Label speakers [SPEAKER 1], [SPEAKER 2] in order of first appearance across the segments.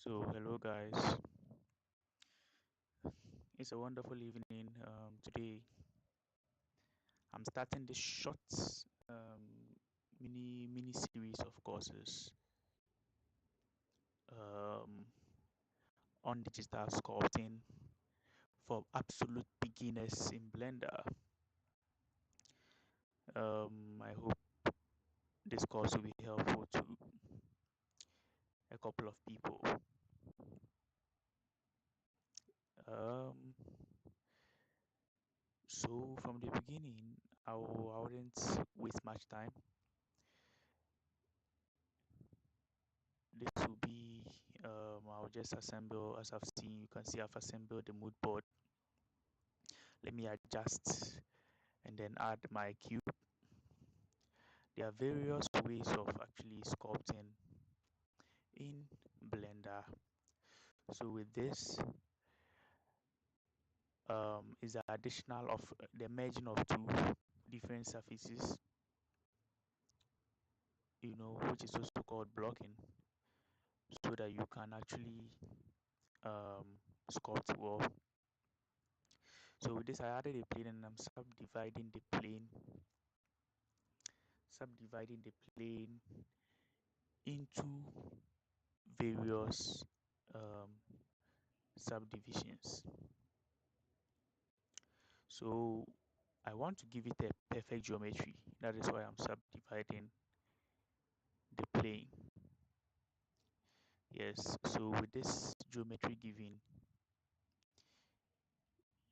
[SPEAKER 1] So, hello guys. It's a wonderful evening. Today, I'm starting this short mini series of courses um, on digital sculpting for absolute beginners in Blender. I hope this course will be helpful to a couple of people. Um, so, from the beginning, I wouldn't waste much time. This will be I'll just assemble. As I've seen, you can see I've assembled the mood board. Let me adjust and then add my cube. There are various ways of actually sculpting in Blender. So with this is the additional of the merging of two different surfaces, which is also called blocking, so that you can actually sculpt well. So with this, I added a plane and I'm subdividing the plane into various um, subdivisions. So I want to give it a perfect geometry. That is why I'm subdividing the plane. Yes, so with this geometry given,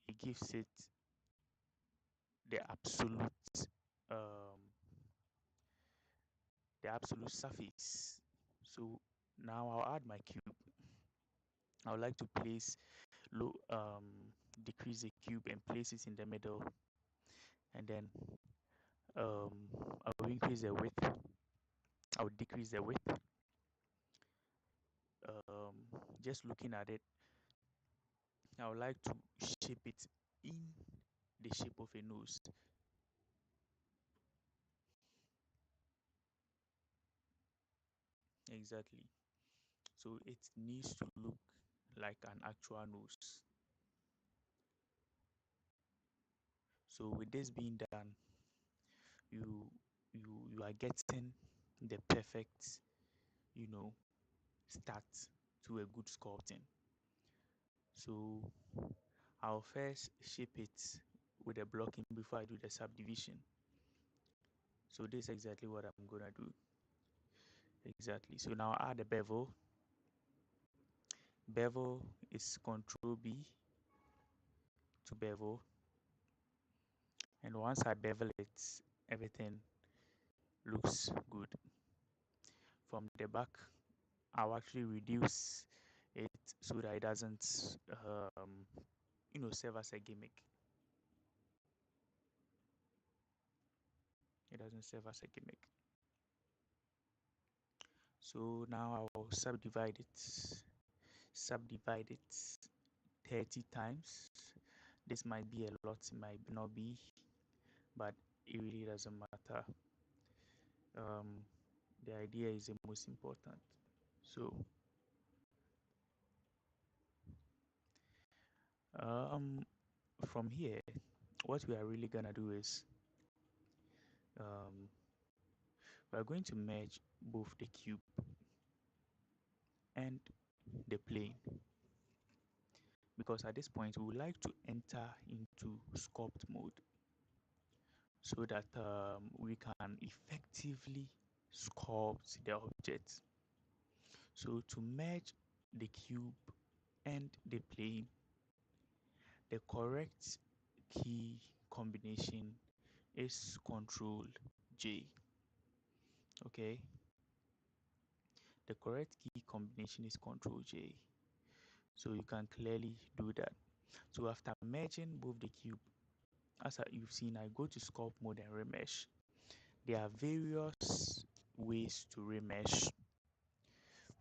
[SPEAKER 1] it gives it the um, absolute surface. So now I'll add my cube. I would like to decrease the cube and place it in the middle, and then I will increase the width. I will decrease the width. Just looking at it, I would like to shape it in the shape of a nose. Exactly. So it needs to look like an actual nose. So with this being done, you you are getting the perfect, you know, start to a good sculpting. So I'll first shape it with a blocking before I do the subdivision. So this is exactly what I'm gonna do. Exactly. So now add a bevel. Bevel is Control B to bevel. And once I bevel it, everything looks good. From the back, I'll actually reduce it so that it doesn't, serve as a gimmick. It doesn't serve as a gimmick. So now I'll subdivide it 30 times. This might be a lot, it might not be, but it really doesn't matter. Um, the idea is the most important. So um, from here, what we are really gonna do is um, we are going to merge both the cube and the plane, because at this point we would like to enter into sculpt mode so that we can effectively sculpt the object. So to merge the cube and the plane, the correct key combination is Control J. Okay, the correct key combination is Control J. So you can clearly do that. So after merging both the cube, as you've seen, I go to Sculpt Mode and Remesh. There are various ways to remesh,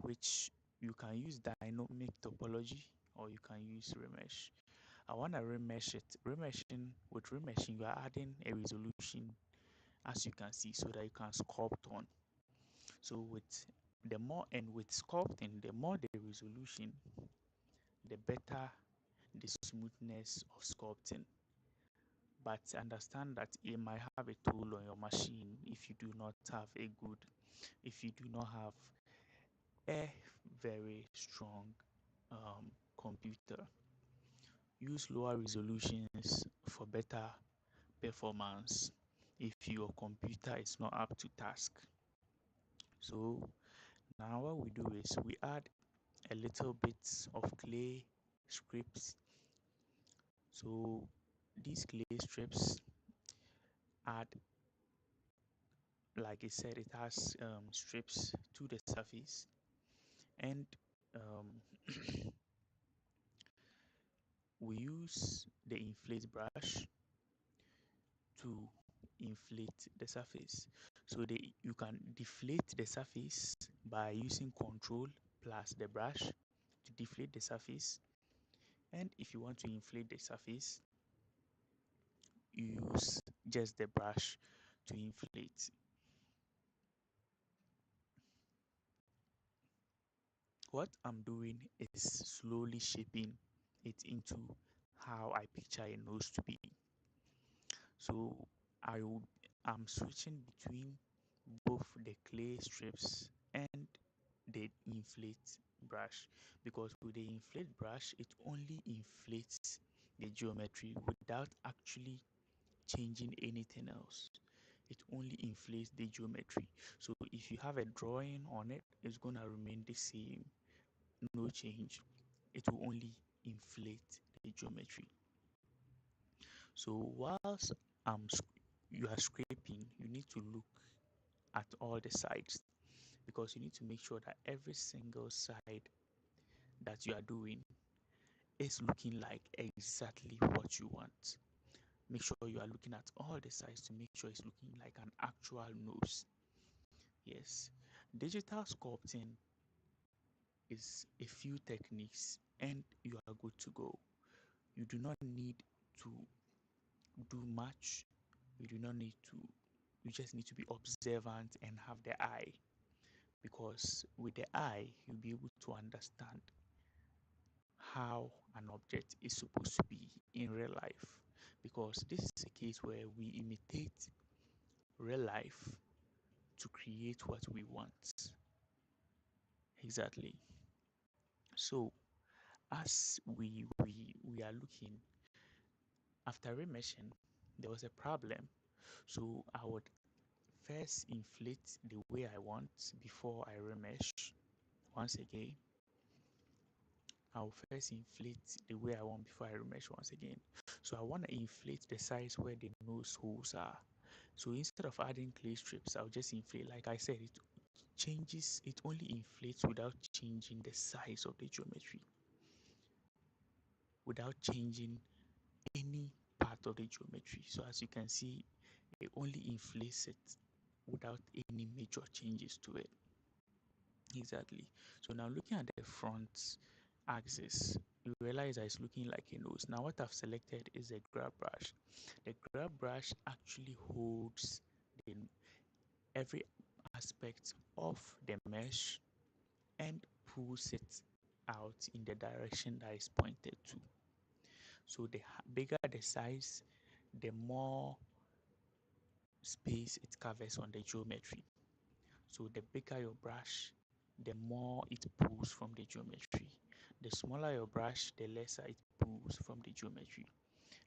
[SPEAKER 1] which you can use dynamic topology or you can use remesh. I want to remesh it. With remeshing, you are adding a resolution, as you can see, so that you can sculpt on. So with the more, and with sculpting, the more the resolution, the better the smoothness of sculpting. But understand that it might have a toll on your machine if you do not have a good, if you do not have a very strong computer. Use lower resolutions for better performance if your computer is not up to task. So now what we do is we add a little bit of clay strips. So these clay strips add, like I said, it has strips to the surface, and um, we use the inflate brush to inflate the surface. So you can deflate the surface by using control plus the brush to deflate the surface, and if you want to inflate the surface, you use just the brush to inflate. What I'm doing is slowly shaping it into how I picture a nose to be. So I'm switching between both the clay strips and the inflate brush, because with the inflate brush it only inflates the geometry without actually changing anything else. It only inflates the geometry. So if you have a drawing on it, it's gonna remain the same, no change. It will only inflate the geometry. So whilst you are scraping, you need to look at all the sides, because you need to make sure that every single side that you are doing is looking like exactly what you want. Make sure you are looking at all the sides to make sure it's looking like an actual nose. Yes, digital sculpting is a few techniques and you are good to go. You do not need to do much. You do not need to, you just need to be observant and have the eye, because with the eye, you'll be able to understand how an object is supposed to be in real life, because this is a case where we imitate real life to create what we want. Exactly. So as we are looking after remeshing, there was a problem. So I would first inflate the way I want before I remesh. Once again, I'll first inflate the way I want before I remesh once again. So I want to inflate the size where the nose holes are. So instead of adding clay strips, I'll just inflate. Like I said, it only inflates without changing the size of the geometry, without changing any part of the geometry. So as you can see, it only inflates it without any major changes to it. Exactly. So now looking at the front axis, you realize that it's looking like a nose. Now what I've selected is a grab brush. The grab brush actually holds the, every aspect of the mesh and pulls it out in the direction that is pointed to. So the bigger the size, the more space it covers on the geometry. So the bigger your brush, the more it pulls from the geometry. The smaller your brush, the lesser it pulls from the geometry.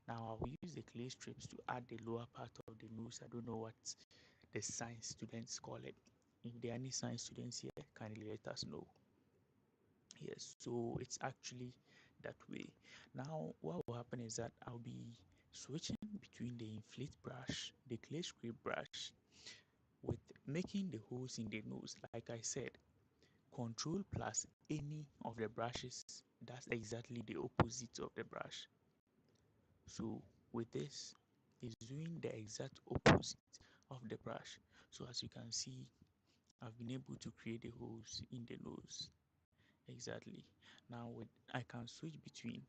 [SPEAKER 1] Now I will use the clay strips to add the lower part of the nose. I don't know what the science students call it. If there are any science students here, kindly let us know. Yes, so it's actually that way. Now what will happen is that I'll be switching between the inflate brush, the clay script brush, with making the holes in the nose. Like I said, control plus any of the brushes, that's exactly the opposite of the brush. So with this, it's doing the exact opposite of the brush. So as you can see, I've been able to create the holes in the nose. Exactly. Now with I can switch between.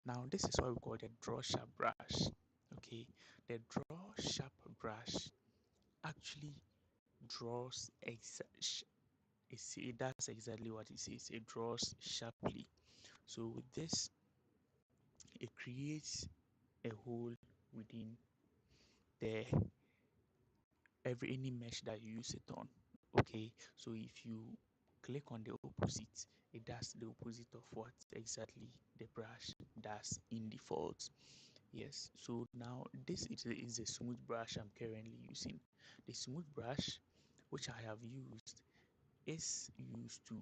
[SPEAKER 1] Now this is what we call the draw sharp brush. Okay, the draw sharp brush actually draws it does exactly what it says. It draws sharply. So with this, it creates a hole within the any mesh that you use it on. Okay, so if you click on the opposite, it does the opposite of what exactly the brush does in default. Yes, so now this is a smooth brush I'm currently using. The smooth brush which I have used is used to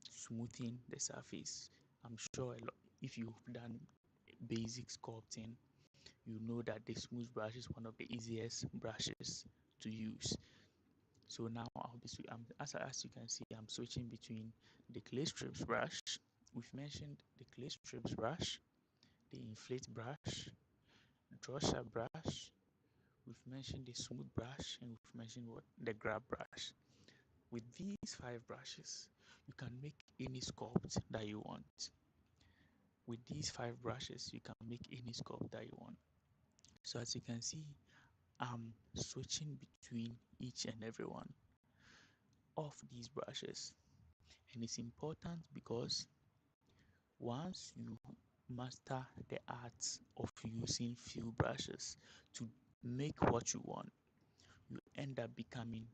[SPEAKER 1] smoothing the surface. I'm sure if you've done basic sculpting, you know that the smooth brush is one of the easiest brushes to use. So now as you can see, I'm switching between the clay strips brush. We've mentioned the clay strips brush, the inflate brush, draw sharp brush. We've mentioned the smooth brush, and we've mentioned what the grab brush. With these 5 brushes, you can make any sculpt that you want. With these 5 brushes, you can make any sculpt that you want. So as you can see, I'm switching between each and every one of these brushes. And it's important because once you master the art of using few brushes to make what you want, you end up becoming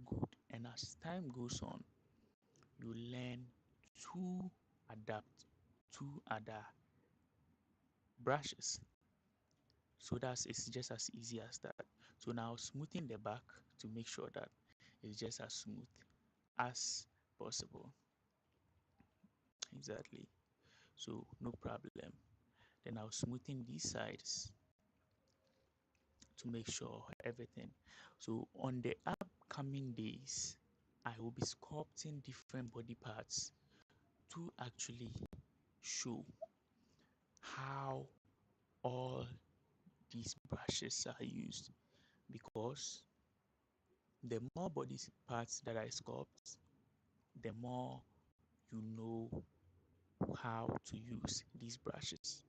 [SPEAKER 1] good. And as time goes on, you learn to adapt to other brushes. So it's just as easy as that. So now smoothing the back to make sure that it's just as smooth as possible. Exactly. So no problem. Then I'll smoothing these sides to make sure everything. So on the upcoming days, I will be sculpting different body parts to actually show how all these brushes are used, because the more body parts that I sculpt, the more you know how to use these brushes.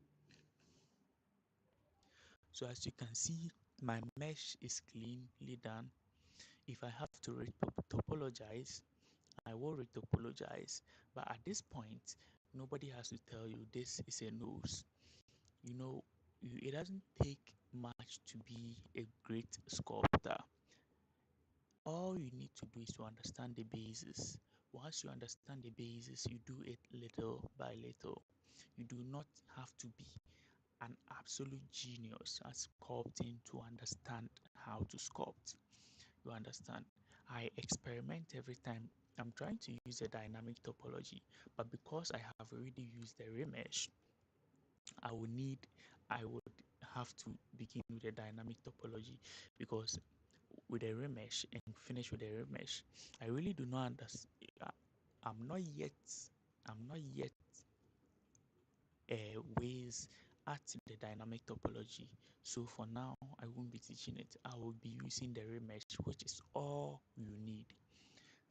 [SPEAKER 1] So as you can see, my mesh is cleanly done. If I have to topologize, I will retopologize. But at this point, nobody has to tell you this is a nose. You know, it doesn't take much to be a great sculptor. All you need to do is to understand the basis. Once you understand the basis, you do it little by little. You do not have to be an absolute genius at sculpting to understand how to sculpt. You understand? I experiment every time I'm trying to use a dynamic topology, but because I have already used the remesh, I would need I would have to begin with a dynamic topology, because with a remesh and finish with a remesh, I really do not understand. I'm not yet I'm not yet ways at the dynamic topology. So for now, I won't be teaching it. I will be using the remesh, which is all you need.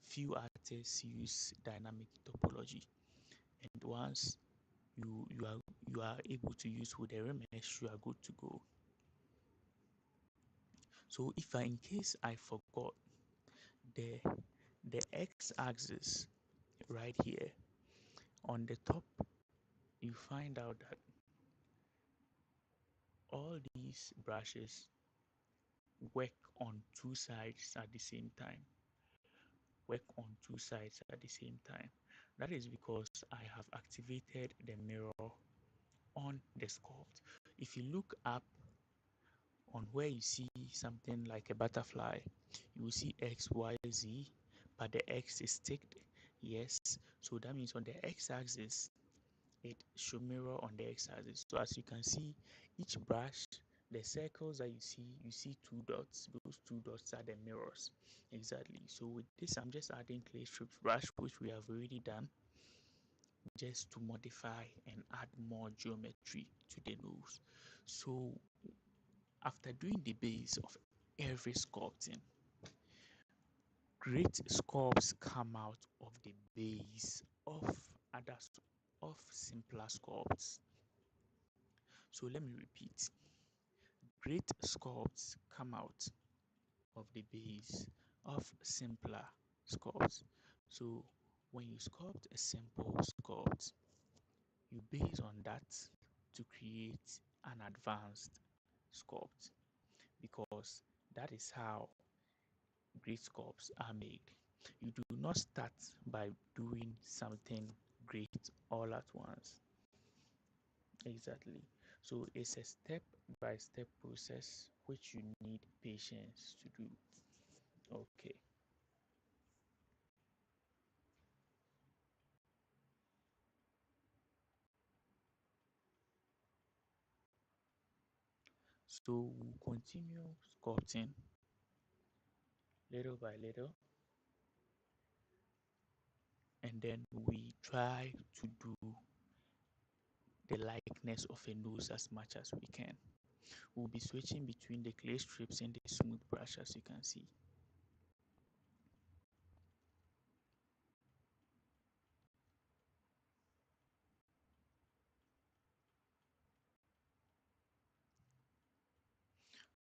[SPEAKER 1] Few artists use dynamic topology, and once you are able to use with the remesh, you are good to go. So if in case I forgot the the x-axis right here on the top, you find out that all these brushes work on two sides at the same time. That is because I have activated the mirror on the sculpt. If you look up on where you see something like a butterfly, you will see X, Y, Z, but the X is ticked. Yes, so that means on the x-axis, it should mirror on the x-axis. So as you can see, each brush, the circles that you see 2 dots. Those 2 dots are the mirrors. Exactly. So with this, I'm just adding clay strips brush, which we have already done, just to modify and add more geometry to the nose. So after doing the base of every sculpting, great sculpts come out of the base of simpler sculpts. So let me repeat. Great sculpts come out of the base of simpler sculpt. So when you sculpt a simple sculpt, you base on that to create an advanced sculpt, because that is how great sculpts are made. You do not start by doing something great all at once. Exactly. So it's a step by step process which you need patience to do. Okay. So we'll continue sculpting little by little, and then we try to do the likeness of a nose as much as we can. We'll be switching between the clay strips and the smooth brush, as you can see.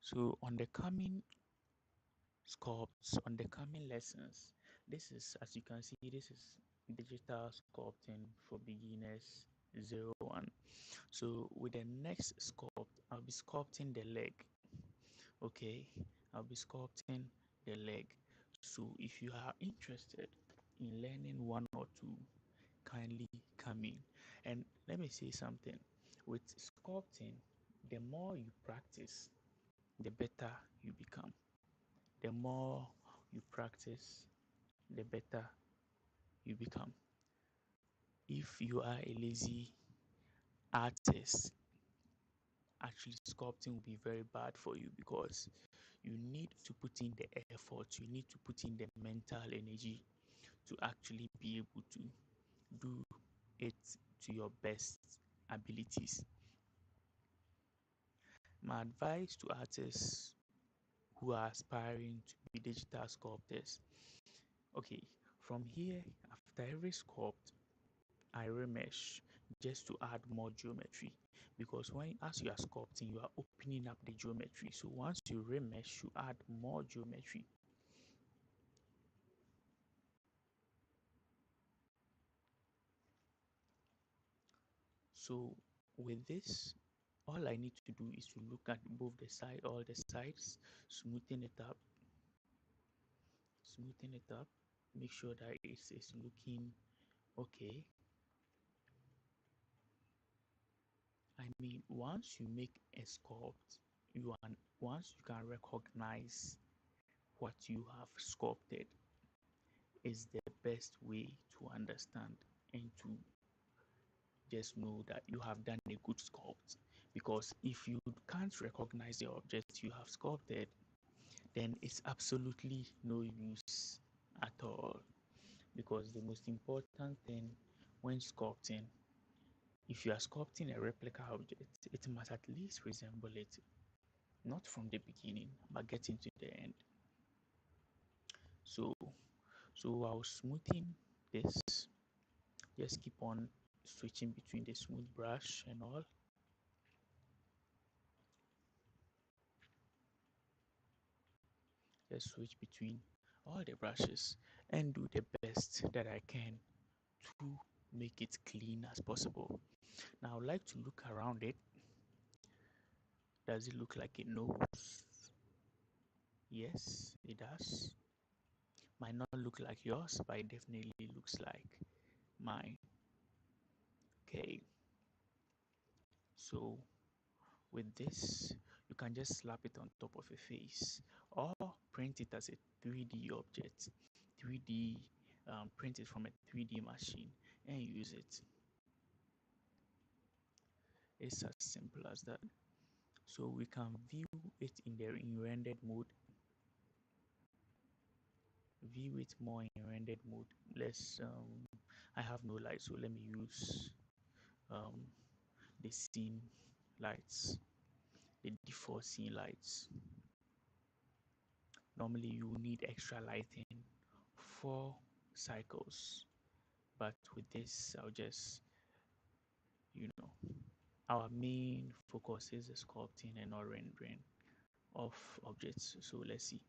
[SPEAKER 1] So on the coming sculpts, on the coming lessons, this is, as you can see, this is digital sculpting for beginners 01. So with the next sculpt, I'll be sculpting the leg. Okay, I'll be sculpting the leg. So if you are interested in learning one or two, kindly come in. And let me say something. With sculpting, the more you practice, the better you become. The more you practice, the better you become. If you are a lazy artist, actually sculpting will be very bad for you, because you need to put in the effort, you need to put in the mental energy to actually be able to do it to your best abilities. My advice to artists who are aspiring to be digital sculptors: okay, from here, after every sculpt, I remesh just to add more geometry, because when as you are sculpting, you are opening up the geometry. So once you remesh, you add more geometry. So with this, all I need to do is to look at both the side, all the sides, smoothen it up, smoothen it up, make sure that it's looking okay. I mean, once you make a sculpt, once you can recognize what you have sculpted, is the best way to understand and to just know that you have done a good sculpt. Because if you can't recognize the object you have sculpted, then it's absolutely no use at all. Because the most important thing when sculpting, if you are sculpting a replica object, it must at least resemble it, not from the beginning, but getting to the end. So, so while smoothing this, just keep on switching between the smooth brush and all. Just switch between all the brushes and do the best that I can to make it clean as possible. Now I would like to look around it. Does it look like a nose? Yes, it does. Might not look like yours, but it definitely looks like mine. Okay, so with this, you can just slap it on top of a face, or print it as a 3D object. 3D, print it from a 3D machine and use it. It's as simple as that. So we can view it in the in rendered mode. View it more in rendered mode. I have no light, so let me use um, the scene lights, the default scene lights. Normally you will need extra lighting for cycles, but with this I'll just, you know, our main focus is the sculpting and not rendering of objects. So let's see.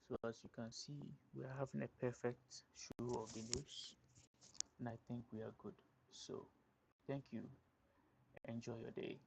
[SPEAKER 1] So as you can see, we are having a perfect shoe of the nose, and I think we are good. So thank you. Enjoy your day.